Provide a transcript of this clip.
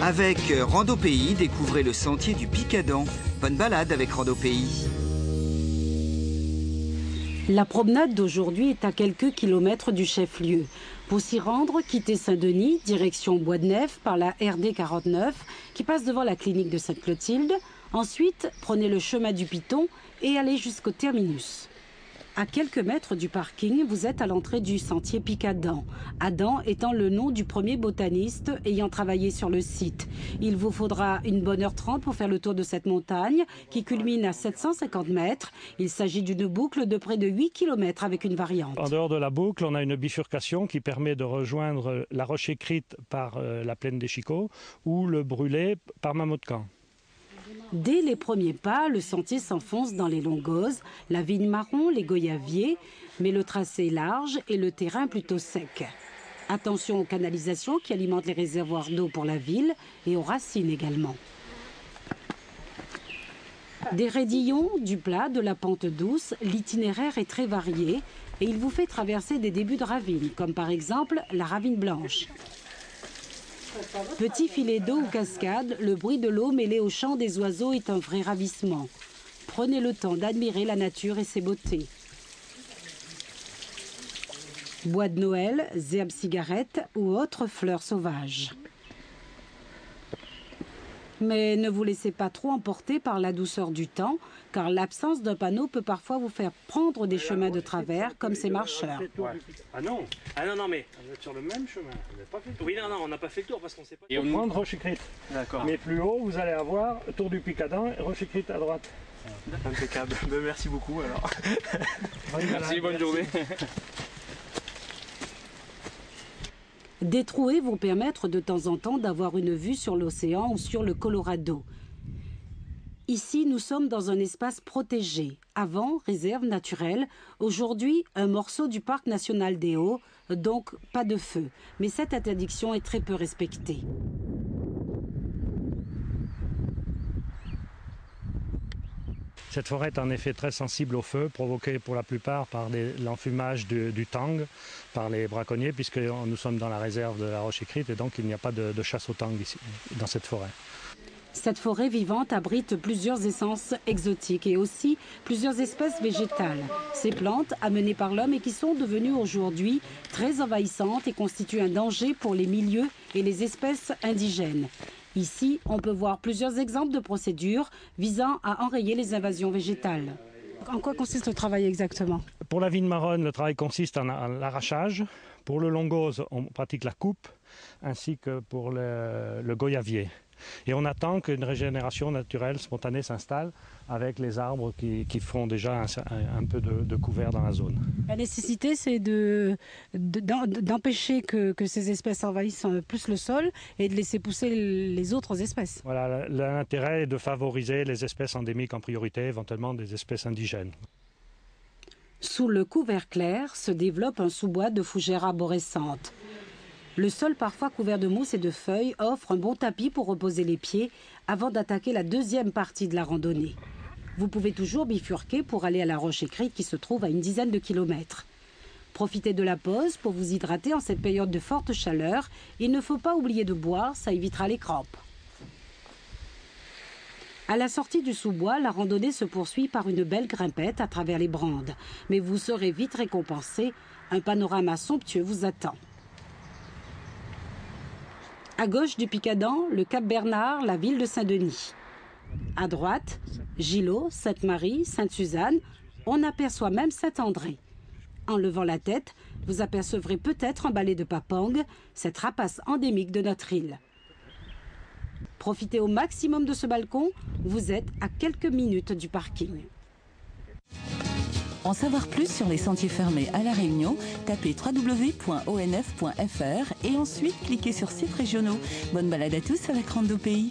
Avec Rando Pays, découvrez le sentier du Picadant. Bonne balade avec Rando Pays. La promenade d'aujourd'hui est à quelques kilomètres du chef-lieu. Pour s'y rendre, quittez Saint-Denis, direction Bois-de-Nef par la RD 49 qui passe devant la clinique de Sainte-Clotilde. Ensuite, prenez le chemin du Piton et allez jusqu'au terminus. À quelques mètres du parking, vous êtes à l'entrée du sentier Picadant. Adam étant le nom du premier botaniste ayant travaillé sur le site. Il vous faudra une bonne heure 30 pour faire le tour de cette montagne qui culmine à 750 mètres. Il s'agit d'une boucle de près de 8 km avec une variante. En dehors de la boucle, on a une bifurcation qui permet de rejoindre la roche écrite par la plaine des Chicots ou le brûlé par Mamotcan. Dès les premiers pas, le sentier s'enfonce dans les longoses, la vigne marron, les goyaviers, mais le tracé est large et le terrain plutôt sec. Attention aux canalisations qui alimentent les réservoirs d'eau pour la ville et aux racines également. Des raidillons, du plat, de la pente douce, l'itinéraire est très varié et il vous fait traverser des débuts de ravines, comme par exemple la ravine blanche. Petit filet d'eau ou cascade, le bruit de l'eau mêlé au chant des oiseaux est un vrai ravissement. Prenez le temps d'admirer la nature et ses beautés. Bois de Noël, herbes cigarettes ou autres fleurs sauvages. Mais ne vous laissez pas trop emporter par la douceur du temps, car l'absence d'un panneau peut parfois vous faire prendre des chemins de travers comme ces marcheurs. Ouais. Ah non, mais on est sur le même chemin. On n'a pas fait le tour. Oui, non, on n'a pas fait le tour parce qu'on ne sait pas. Et on prend roche écrite. D'accord. Mais plus haut, vous allez avoir tour du Picadant et roche écrite à droite. Impeccable. Merci beaucoup alors. Merci, bonne journée. Des trouées vont permettre de temps en temps d'avoir une vue sur l'océan ou sur le Colorado. Ici, nous sommes dans un espace protégé. Avant, réserve naturelle. Aujourd'hui, un morceau du parc national des Hauts, donc pas de feu. Mais cette interdiction est très peu respectée. Cette forêt est en effet très sensible au feu, provoqué pour la plupart par l'enfumage du tang, par les braconniers, puisque nous sommes dans la réserve de la roche écrite et donc il n'y a pas de chasse au tang ici, dans cette forêt. Cette forêt vivante abrite plusieurs essences exotiques et aussi plusieurs espèces végétales. Ces plantes, amenées par l'homme et qui sont devenues aujourd'hui très envahissantes et constituent un danger pour les milieux et les espèces indigènes. Ici, on peut voir plusieurs exemples de procédures visant à enrayer les invasions végétales. En quoi consiste le travail exactement? Pour la vigne marronne, le travail consiste en l'arrachage. Pour le longose, on pratique la coupe, ainsi que pour le goyavier. Et on attend qu'une régénération naturelle, spontanée s'installe avec les arbres qui font déjà un peu de couvert dans la zone. La nécessité, c'est d'empêcher que ces espèces envahissent plus le sol et de laisser pousser les autres espèces. Voilà, l'intérêt est de favoriser les espèces endémiques en priorité, éventuellement des espèces indigènes. Sous le couvert clair se développe un sous-bois de fougères arborescentes. Le sol, parfois couvert de mousse et de feuilles, offre un bon tapis pour reposer les pieds avant d'attaquer la deuxième partie de la randonnée. Vous pouvez toujours bifurquer pour aller à la roche écrite qui se trouve à une dizaine de kilomètres. Profitez de la pause pour vous hydrater en cette période de forte chaleur. Il ne faut pas oublier de boire, ça évitera les crampes. À la sortie du sous-bois, la randonnée se poursuit par une belle grimpette à travers les brandes. Mais vous serez vite récompensé. Un panorama somptueux vous attend. À gauche du Picadant, le Cap Bernard, la ville de Saint-Denis. À droite, Gillot, Sainte-Marie, Sainte-Suzanne. On aperçoit même Saint-André. En levant la tête, vous apercevrez peut-être un balai de papang, cette rapace endémique de notre île. Profitez au maximum de ce balcon, vous êtes à quelques minutes du parking. En savoir plus sur les sentiers fermés à La Réunion, tapez www.onf.fr et ensuite cliquez sur sites régionaux. Bonne balade à tous avec Rando Pays.